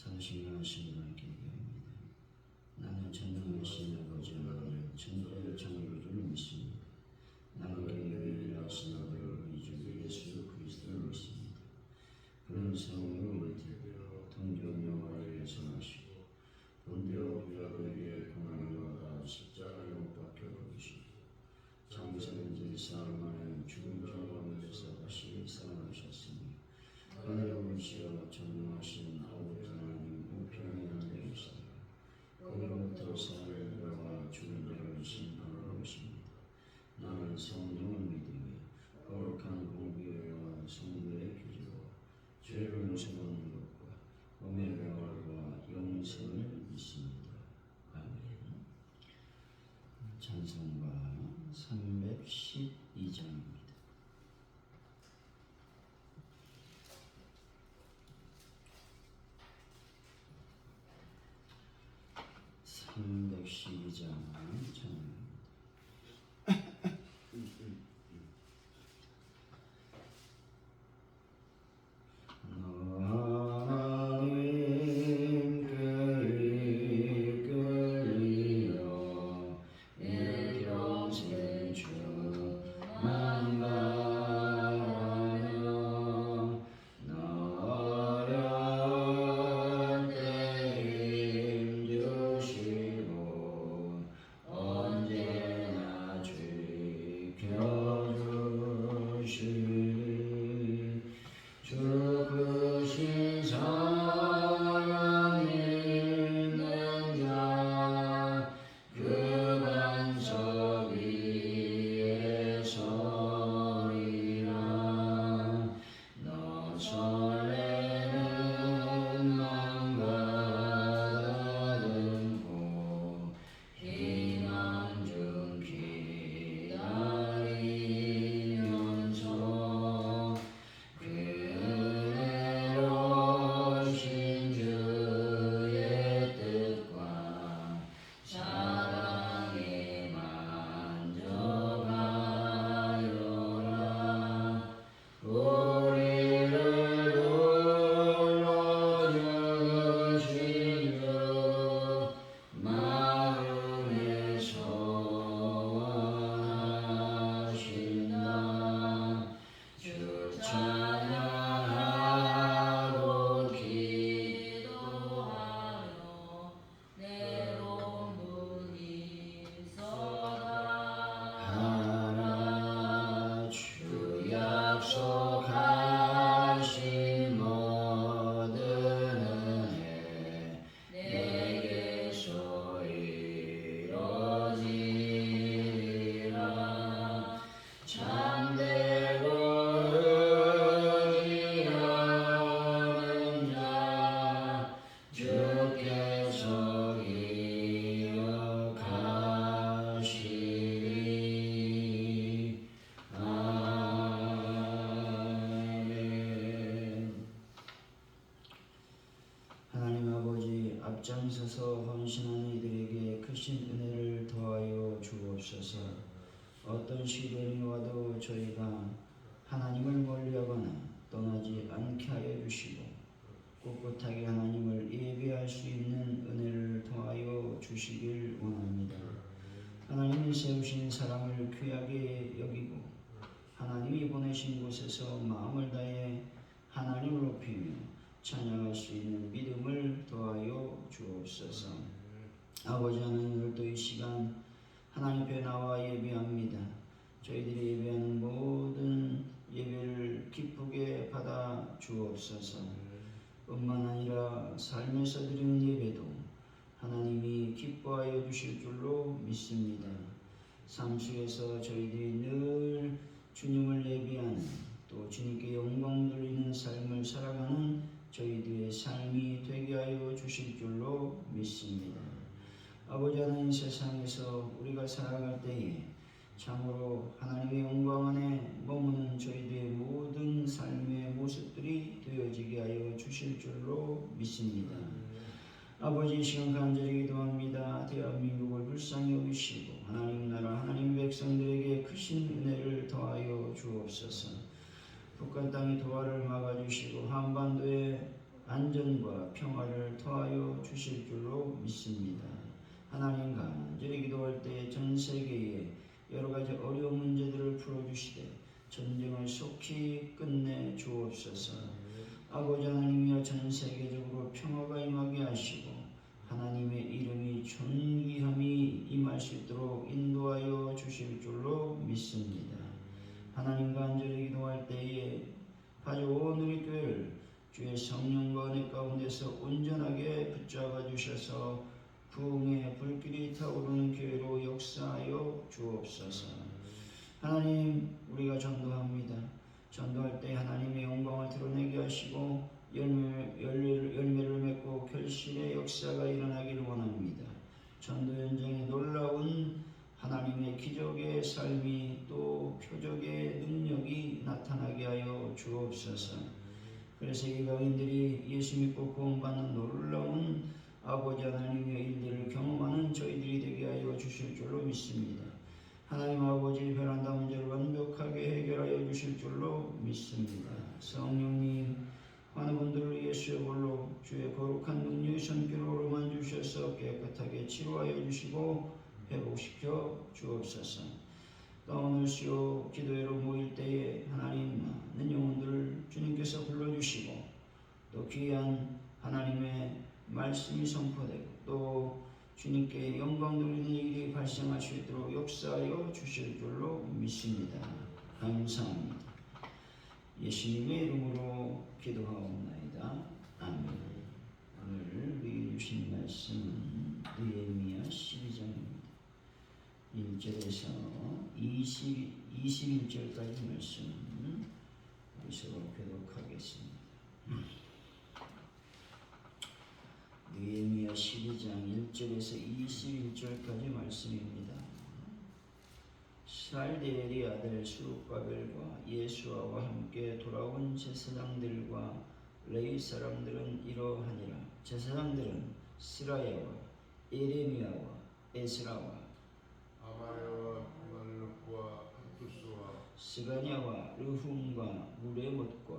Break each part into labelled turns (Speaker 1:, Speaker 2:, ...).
Speaker 1: 사신하신 분께 기도합니다. 나는 전능하신 아버지 하나님 천지의 창조주를 믿습니다. 나는 유일하신 아들 우리 주 예수 그리스도를 믿습니다. 그는 성령을 잉태되어 동정녀와를 예선하시고 본디오 빌라도에 의해 고난을 받아 십자가에 못 박혀 죽으시고 장세는 제4일 만에 죽은 자 가운데서 다시 살아나셨으니 하늘에 오시어 전능하신 아버지 하나님 우편에 앉으시되 거기로부터 살아나와 죽은 자를 심판하러 오십니다. 나는 성령을 믿으며 거룩한 공교회와 성도의 교제와 죄를 용서받는 것과 몸의 부활과 영생을 믿습니다. 아멘. 찬송가 312장입니다. 찬양합니다. 앞장서서 헌신하는 이들에게 크신 은혜를 더하여 주옵소서. 어떤 시련이 와도 저희가 하나님을 멀리하거나 떠나지 않게 하여 주시고 꿋꿋하게 하나님을 예배할 수 있는 은혜를 더하여 주시길 원합니다. 하나님이 세우신 사랑을 귀하게 여기고 하나님이 보내신 곳에서 마음을 다해 하나님을 높이며 찬양할 수 있는 믿음을 더하여 주옵소서. 아버지 하나님, 오늘도 이 시간 하나님 앞에 나와 예배합니다. 저희들이 예배하는 모든 예배를 기쁘게 받아 주옵소서. 뿐만 아니라 삶에서 드리는 예배도 하나님이 기뻐하여 주실 줄로 믿습니다. 삶 속에서 저희들이 늘 주님을 예배하는 또 주님께 영광 돌리는 삶을 살아가는 저희들의 삶이 되게 하여 주실 줄로 믿습니다. 아버지 하나님, 세상에서 우리가 살아갈 때에 참으로 하나님의 영광 안에 머무는 저희들의 모든 삶의 모습들이 되어지게 하여 주실 줄로 믿습니다. 아버지, 이 시간 간절히 기도합니다. 대한민국을 불쌍히 여기시고 하나님 나라 하나님 백성들에게 크신 은혜를 더하여 주옵소서. 북한 땅의 도화를 막아주시고 한반도의 안전과 평화를 더하여 주실 줄로 믿습니다. 하나님 간절히 기도할 때 전 세계에 여러 가지 어려운 문제들을 풀어주시되 전쟁을 속히 끝내 주옵소서. 아버지 하나님이여 전 세계적으로 평화가 임하게 하시고 하나님의 이름이 존귀함이 임할 수 있도록 인도하여 주실 줄로 믿습니다. 하나님 간절히 기도할 때에 가져온 우리 교회를 주의 성령과 은혜 가운데서 온전하게 붙잡아 주셔서 부흥의 불길이 타오르는 교회로 역사하여 주옵소서. 하나님, 우리가 전도합니다. 전도할 때 하나님의 영광을 드러내게 하시고 열매를 맺고 결실의 역사가 일어나기를 원합니다. 전도 현장에 놀라운 하나님의 기적의 삶이 또 표적의 능력이 나타나게 하여 주옵소서. 그래서 이 강인들이 예수 믿고 구원받는 놀라운 아버지 하나님의 일들을 경험하는 저희들이 되게 하여 주실 줄로 믿습니다. 하나님 아버지 베란다 문제를 완벽하게 해결하여 주실 줄로 믿습니다. 성령님, 많은 분들을 예수의 볼로 주의 거룩한 능력의 손길로 만주셔서 깨끗하게 치료하여 주시고 회복시켜 주옵소서. 또 오늘 수요 기도회로 모일 때에 하나님 많은 영혼들을 주님께서 불러주시고 또 귀한 하나님의 말씀이 선포되고 또 주님께 영광 돌리는 일이 발생할 수 있도록 역사하여 주실 줄로 믿습니다. 감사합니다. 예수님의 이름으로 기도하옵나이다. 아멘. 오늘 우리 주신 말씀은 느헤미야 12장입니다. 1절에서 21절까지 말씀 우리 서로 교독하겠습니다. 느헤미야 12장 1절에서 21절까지 말씀입니다. 살디엘의 아들 스룹바벨과 예수아와 함께 돌아온 제사장들과 레위 사람들은 이러하니라. 제사장들은 스라야와 에레미야와 에스라와
Speaker 2: 아마야와 말룩과 핫두스와
Speaker 1: 스가냐와 르훔과 무레못과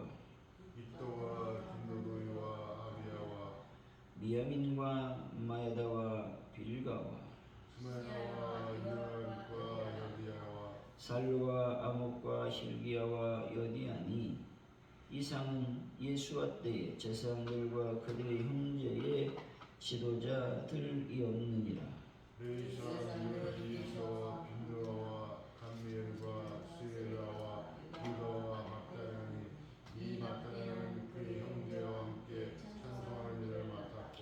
Speaker 2: 이또와 긴도도이와 아비야와
Speaker 1: 미야민과 마야다와 빌가와
Speaker 2: 스마야와 유아과 여디야와
Speaker 1: 살루와 아목과 힐기야와 여디아니 이상은 예수와 때의 제사장들과 그들의 형제의 지도자들이었느니라.
Speaker 2: 레위 사람들은 이사와 빈드라와 감미엘과 스에라와 유다와 막다냐니 이 막다냐는 그의 형제와 함께 찬송하는 일을 맡았고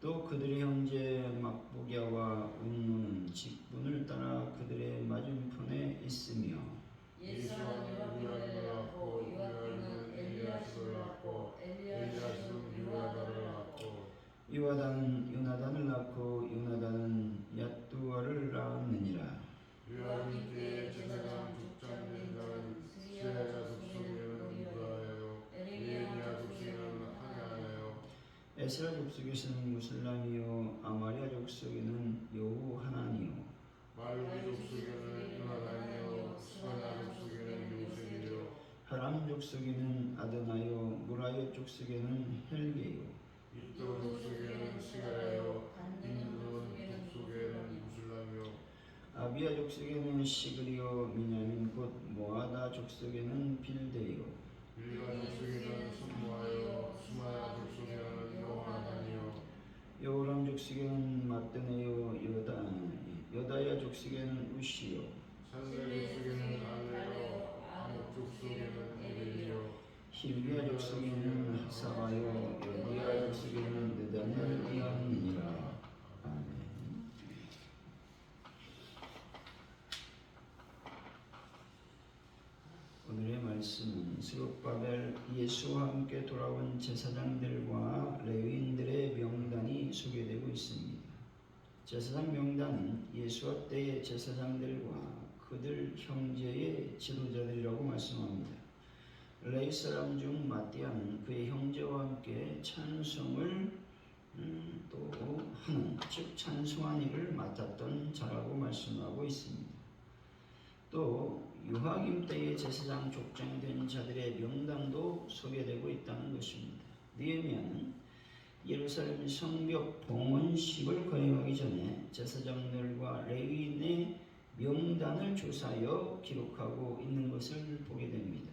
Speaker 1: 또 그들의 형제 막부랴와 운노는 직분을 따라 그들의 맞은편에 있으며
Speaker 2: 예수는 요한을 낳고 요한은 엘리야스를 낳고 엘리야스는 요나단을 낳고
Speaker 1: 요나단은 요나단을 낳고 요나단은 얏두아를 낳았느니라.
Speaker 2: 요한이 때에 제사장 족장된 자는 스야자 족속에는 무라하여 에레미야 족속에는 하냐하여
Speaker 1: 에스라 족속에서는 무슬람이요 아마랴 족속에는 여호하나니요
Speaker 2: 말루기 족속에는 요나단이요 스가냐 족속에는 요셉이요
Speaker 1: 하람 족속에는 아드나요 무라요 족속에는 헬게요
Speaker 2: 이또 족속에는 시가야요 빈돈 족속에는 무슬람이요
Speaker 1: 아비야 족속에는 시그리요 미냐민 곧 모아다 족속에는 빌데요
Speaker 2: 빌가 족속에는 스무아요 스마야 족속에는 요나단이요
Speaker 1: 여호람 족속에는 마뜨네요 여다야 족속에는 우시요
Speaker 2: 산들 족속에는 알레요 아목 족속에는 에벨이요
Speaker 1: 힐기야 족속에는 하사바요 여디야 족속에는 느다넬이었느니라. 아멘. 오늘의 말씀은 스룹바벨 예수와 함께 돌아온 제사장들과 레위인들의 명단이 소개되고 있습니다. 제사장 명단은 예수와 때의 제사장들과 그들 형제의 지도자들이라고 말씀합니다. 레위 사람 중 마띠아는 그의 형제와 함께 찬송을 또 하는 즉 찬송한 일을 맡았던 자라고 말씀하고 있습니다. 또 유하김 때의 제사장 족장이 된 자들의 명단도 소개되고 있다는 것입니다. 느헤미야는 예루살렘 성벽 봉헌식을 거행하기 전에 제사장들과 레위인의 명단을 조사하여 기록하고 있는 것을 보게 됩니다.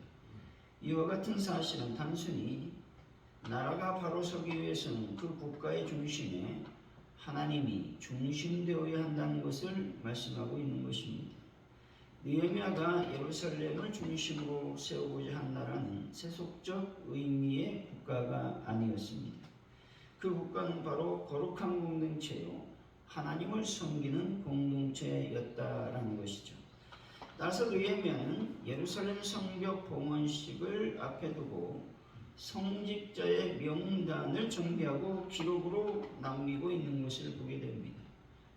Speaker 1: 이와 같은 사실은 단순히 나라가 바로 서기 위해서는 그 국가의 중심에 하나님이 중심되어야 한다는 것을 말씀하고 있는 것입니다. 느헤미야가 예루살렘을 중심으로 세우고자 한 나라는 세속적 의미의 국가가 아니었습니다. 그 국가는 바로 거룩한 공동체요, 하나님을 섬기는 공동체였다라는 것이죠. 따라서 느헤미야는 예루살렘 성벽 봉헌식을 앞에 두고 성직자의 명단을 정비하고 기록으로 남기고 있는 것을 보게 됩니다.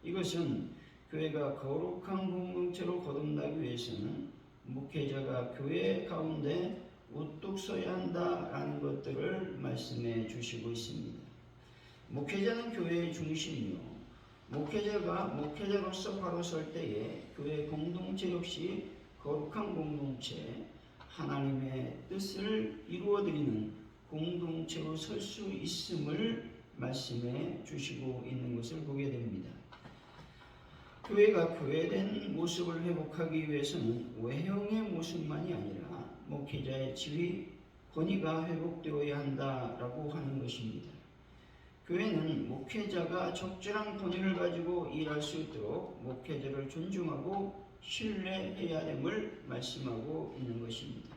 Speaker 1: 이것은 교회가 거룩한 공동체로 거듭나기 위해서는 목회자가 교회 가운데 우뚝 서야 한다라는 것들을 말씀해 주시고 있습니다. 목회자는 교회의 중심이요, 목회자가 목회자로서 바로 설 때에 교회 공동체 역시 거룩한 공동체, 하나님의 뜻을 이루어드리는 공동체로 설 수 있음을 말씀해 주시고 있는 것을 보게 됩니다. 교회가 교회된 모습을 회복하기 위해서는 외형의 모습만이 아니라 목회자의 지위, 권위가 회복되어야 한다라고 하는 것입니다. 교회는 목회자가 적절한 권위를 가지고 일할 수 있도록 목회자를 존중하고 신뢰해야 됨을 말씀하고 있는 것입니다.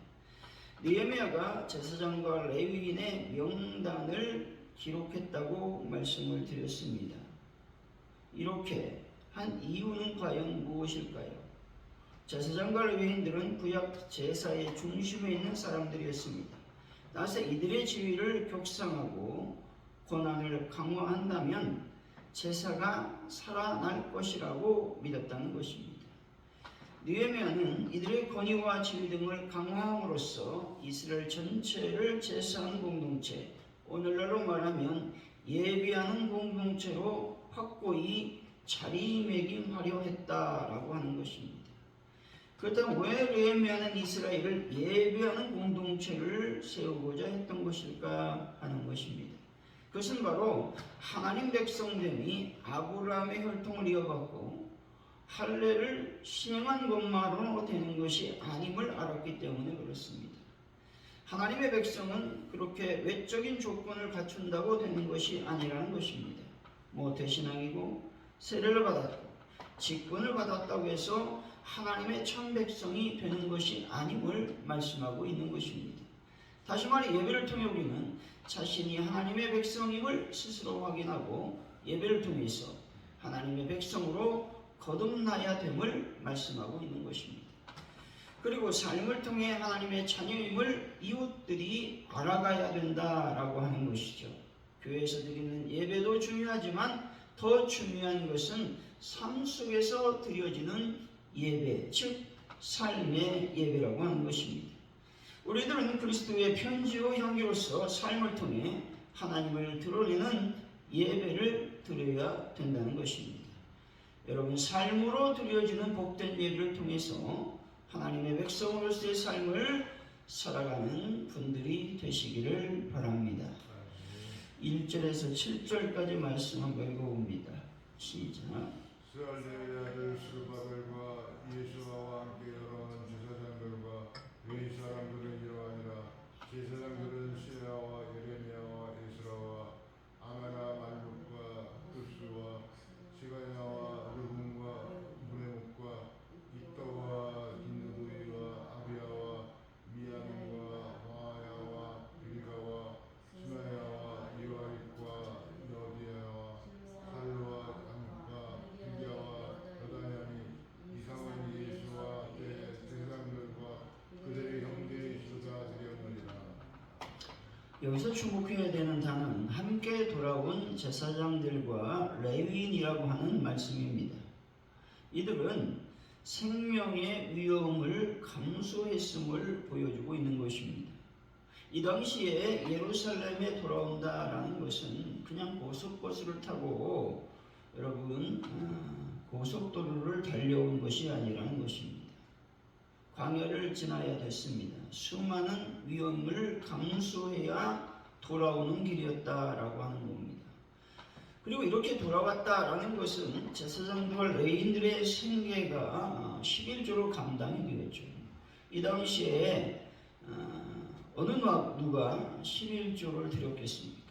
Speaker 1: 느헤미야가 제사장과 레위인의 명단을 기록했다고 말씀을 드렸습니다. 이렇게 한 이유는 과연 무엇일까요? 제사장과 레위인들은 구약 제사의 중심에 있는 사람들이었습니다. 따라서 이들의 지위를 격상하고 권한을 강화한다면 제사가 살아날 것이라고 믿었다는 것입니다. 느헤미야는 이들의 권위와 지위 등을 강화함으로써 이스라엘 전체를 제사하는 공동체, 오늘날로 말하면 예배하는 공동체로 확고히 자리매김하려 했다라고 하는 것입니다. 그렇다면 왜 느헤미야는 이스라엘을 예배하는 공동체를 세우고자 했던 것일까 하는 것입니다. 그것은 바로 하나님 백성됨이 아브라함의 혈통을 이어받고 할례를 시행한 것만으로 되는 것이 아님을 알았기 때문에 그렇습니다. 하나님의 백성은 그렇게 외적인 조건을 갖춘다고 되는 것이 아니라는 것입니다. 모태신앙이고 세례를 받았고 직분을 받았다고 해서 하나님의 참 백성이 되는 것이 아님을 말씀하고 있는 것입니다. 다시 말해 예배를 통해 우리는 자신이 하나님의 백성임을 스스로 확인하고 예배를 통해서 하나님의 백성으로 거듭나야 됨을 말씀하고 있는 것입니다. 그리고 삶을 통해 하나님의 자녀임을 이웃들이 알아가야 된다라고 하는 것이죠. 교회에서 드리는 예배도 중요하지만 더 중요한 것은 삶 속에서 드려지는 예배, 즉 삶의 예배라고 하는 것입니다. 우리들은 그리스도의 편지요 향기로서 삶을 통해 하나님을 드러내는 예배를 드려야 된다는 것입니다. 여러분, 삶으로 드려지는 복된 예배를 통해서 하나님의 백성으로서의 삶을 살아가는 분들이 되시기를 바랍니다. 1절에서 7절까지 말씀 한번 읽어봅니다. 시작.
Speaker 2: 스알레의 아들 스룹바벨과 예수아와 함께 여러 제사장들과 위 사람들은 이러하니라. 제사장들은 세아와 예레미야와 에스라와 아마나 말룩과 흡수와 시가야와 르훔과 무레목과 이떠와 긴누이와 아비야와 미야민과 마야와 빌가와 스마야와 요아립과 여디야와 살루와 안과 빌야와 여다냐니 이상은 예수와 제사장들과 그들의 형제의 지도자들이었느니라.
Speaker 1: 여기서 주목해야 되는 단어는 함께 돌아온 제사장들과 레위인이라고 하는 말씀입니다. 이들은 생명의 위험을 감수했음을 보여주고 있는 것입니다. 이 당시에 예루살렘에 돌아온다라는 것은 그냥 고속버스를 타고 여러분 고속도로를 달려온 것이 아니라는 것입니다. 광야를 지나야 됐습니다. 수많은 위험을 감수해야 돌아오는 길이었다라고 하는 겁니다. 그리고 이렇게 돌아왔다라는 것은 제사장들과 레위인들의 생계가 11조로 감당이 되었죠. 이 당시에 어느 누가 11조를 드렸겠습니까?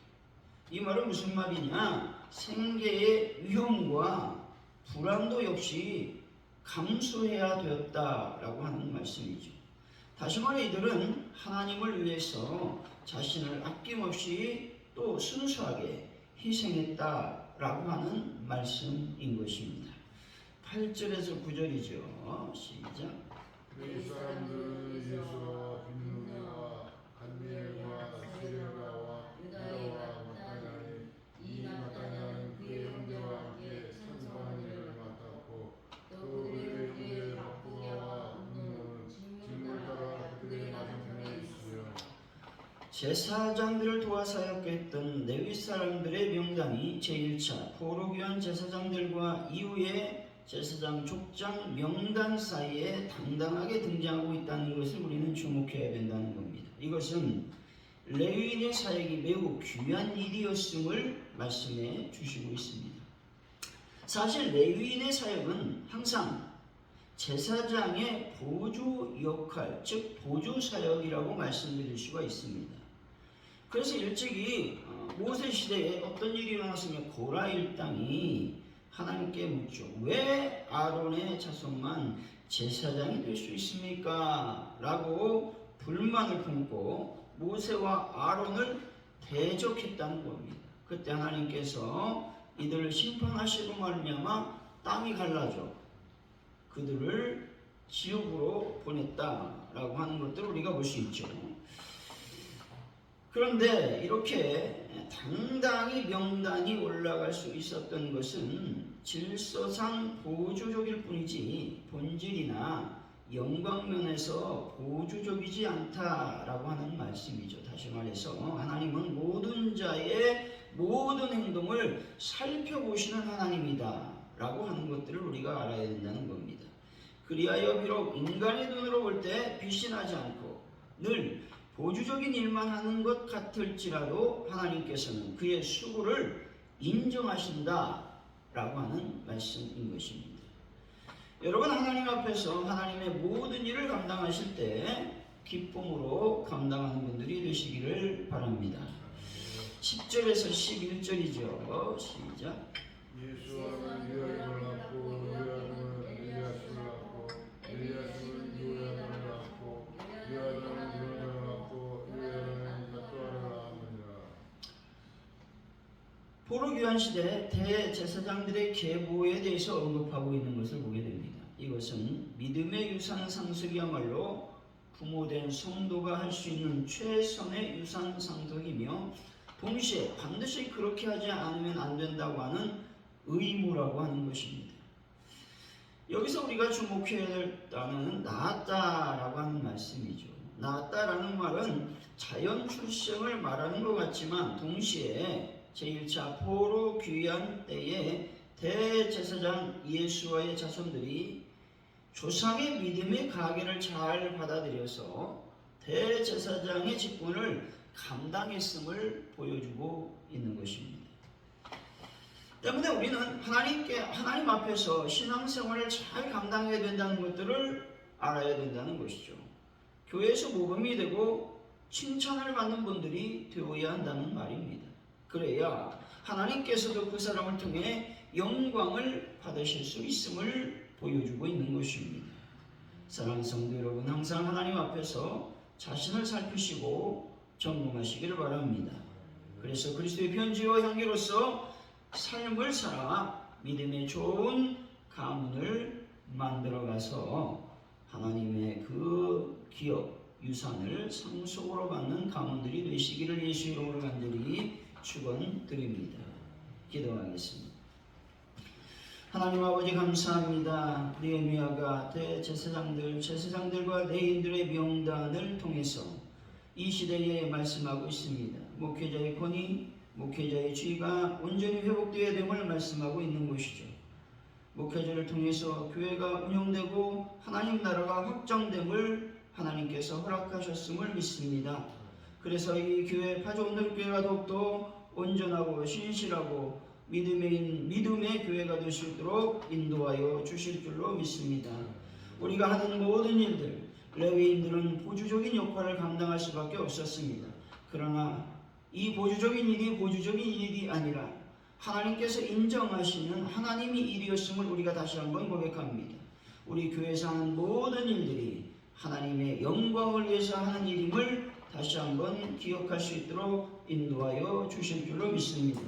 Speaker 1: 이 말은 무슨 말이냐? 생계의 위험과 불안도 역시 감수해야 되었다라고 하는 말씀이죠. 다시 말해 이들은 하나님을 위해서 자신을 아낌없이 또 순수하게 희생했다라고 하는 말씀인 것입니다. 8절에서 9절이죠. 시작.
Speaker 2: 이 사람들은 예수와 빈누게와 간미엘과 세레가와 유다와 마따냐니 이 마따냐는 그의 형제와 함께 산성하는 일을 맡았고 또 그의 형제 박부가와 운노는 진물 따라 그들의 맞은편에 있으며
Speaker 1: 제사장들을 도와 사역했던 레위 사람들의 명단이 제1차 포로교환 제사장들과 이후에 제사장 족장 명단 사이에 당당하게 등장하고 있다는 것을 우리는 주목해야 된다는 겁니다. 이것은 레위인의 사역이 매우 귀한 일이었음을 말씀해 주시고 있습니다. 사실 레위인의 사역은 항상 제사장의 보조 역할, 즉 보조 사역이라고 말씀드릴 수가 있습니다. 그래서 일찍이 모세 시대에 어떤 일이 일어났으면 고라 일당이 하나님께 묻죠. 왜 아론의 자손만 제사장이 될 수 있습니까? 라고 불만을 품고 모세와 아론을 대적했다는 겁니다. 그때 하나님께서 이들을 심판하시고 말미암아 땅이 갈라져 그들을 지옥으로 보냈다라고 하는 것들을 우리가 볼 수 있죠. 그런데 이렇게 당당히 명단이 올라갈 수 있었던 것은 질서상 보조적일 뿐이지 본질이나 영광면에서 보조적이지 않다라고 하는 말씀이죠. 다시 말해서 하나님은 모든 자의 모든 행동을 살펴보시는 하나님이다 라고 하는 것들을 우리가 알아야 된다는 겁니다. 그리하여 비록 인간의 눈으로 볼 때 빛이 나지 않고 늘 보조적인 일만 하는 것 같을지라도 하나님께서는 그의 수고를 인정하신다 라고 하는 말씀인 것입니다. 여러분, 하나님 앞에서 하나님의 모든 일을 감당하실 때 기쁨으로 감당하는 분들이 되시기를 바랍니다. 10절에서 11절이죠. 시작.
Speaker 2: 예수와 유야를 낳고 유야는 엘리야스를 낳고 엘리야스는 요야단을 낳고 요야단은 요나단을 낳고 요야단은 야토아를 낳았느니라.
Speaker 1: 포로교환 시대 대제사장들의 계보에 대해서 언급하고 있는 것을 보게 됩니다. 이것은 믿음의 유산 상속이야말로 부모된 성도가 할 수 있는 최선의 유산 상속이며 동시에 반드시 그렇게 하지 않으면 안 된다고 하는 의무라고 하는 것입니다. 여기서 우리가 주목해야 될 단어는 낳았다라고 하는 말씀이죠. 낳았다라는 말은 자연 출생을 말하는 것 같지만 동시에 제1차 포로 귀환 때에 대제사장 예수와의 자손들이 조상의 믿음의 가계를 잘 받아들여서 대제사장의 직분을 감당했음을 보여주고 있는 것입니다. 때문에 우리는 하나님 앞에서 신앙생활을 잘 감당해야 된다는 것들을 알아야 된다는 것이죠. 교회에서 모범이 되고 칭찬을 받는 분들이 되어야 한다는 말입니다. 그래야 하나님께서도 그 사람을 통해 영광을 받으실 수 있음을 보여주고 있는 것입니다. 사랑하는 성도 여러분, 항상 하나님 앞에서 자신을 살피시고 점검하시기를 바랍니다. 그래서 그리스도의 편지와 향기로서 삶을 살아 믿음의 좋은 가문을 만들어가서 하나님의 그 기업, 유산을 상속으로 받는 가문들이 되시기를 예수 이름으로 간절히 축원드립니다. 기도하겠습니다. 하나님 아버지 감사합니다. 느헤미야가 제사장들과 레위인들의 명단을 통해서 이 시대에 말씀하고 있습니다. 목회자의 권위, 목회자의 지위가 온전히 회복되어야 됨을 말씀하고 있는 것이죠. 목회자를 통해서 교회가 운영되고 하나님 나라가 확장됨을 하나님께서 허락하셨음을 믿습니다. 그래서 이 교회 파주온누리교회가 더욱더 온전하고 신실하고 믿음의 교회가 될 수 있도록 인도하여 주실 줄로 믿습니다. 우리가 하는 모든 일들, 레위인들은 보조적인 역할을 감당할 수밖에 없었습니다. 그러나 이 보조적인 일이 아니라 하나님께서 인정하시는 하나님의 일이었음을 우리가 다시 한번 고백합니다. 우리 교회에서 하는 모든 일들이 하나님의 영광을 위해서 하는 일임을 다시 한번 기억할 수 있도록 인도하여 주실 줄로 믿습니다.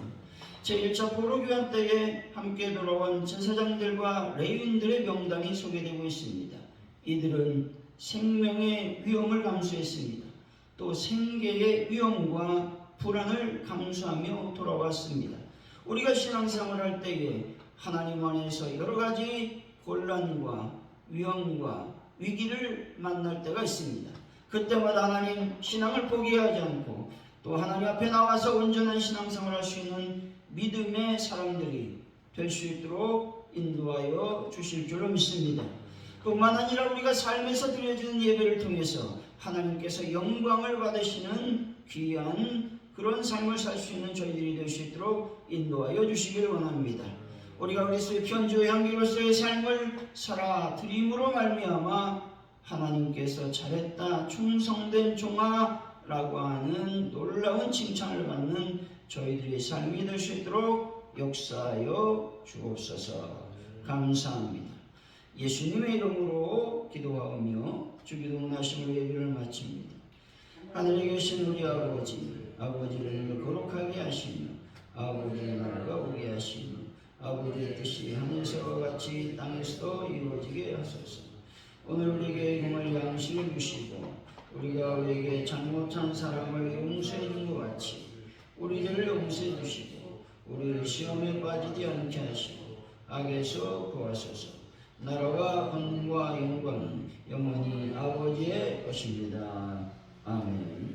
Speaker 1: 제1차 포로교환 때에 함께 돌아온 제사장들과 레위인들의 명단이 소개되고 있습니다. 이들은 생명의 위험을 감수했습니다. 또 생계의 위험과 불안을 감수하며 돌아왔습니다. 우리가 신앙생활을 할 때에 하나님 안에서 여러 가지 곤란과 위험과 위기를 만날 때가 있습니다. 그때마다 하나님 신앙을 포기하지 않고 또 하나님 앞에 나와서 온전한 신앙생활을 할 수 있는 믿음의 사람들이 될 수 있도록 인도하여 주실 줄로 믿습니다. 뿐만 아니라 우리가 삶에서 드려지는 예배를 통해서 하나님께서 영광을 받으시는 귀한 그런 삶을 살 수 있는 저희들이 될 수 있도록 인도하여 주시기를 원합니다. 우리가 그리스도의 편지와 향기로서의 삶을 살아 드림으로 말미암아 하나님께서 잘했다 충성된 종아라고 하는 놀라운 칭찬을 받는 저희들의 삶이 될 수 있도록 역사하여 주옵소서. 감사합니다. 예수님의 이름으로 기도하오며 주기도문 하심으로 예배를 마칩니다. 하늘에 계신 우리 아버지를 거룩하게 하시며 아버지의 나라가 오게 하시며 아버지의 뜻이 하늘에서와 같이 땅에서도 이루어지게 하소서. 오늘 우리에게 공할 양식을 주시고 우리가 우리에게 잘못한 사람을 용서해 준 것 같이 우리를 용서해 주시고 우리를 시험에 빠지지 않게 하시고 악에서 구하소서. 나라와 권능과 영광은 영원히 아버지의 것입니다. 아멘.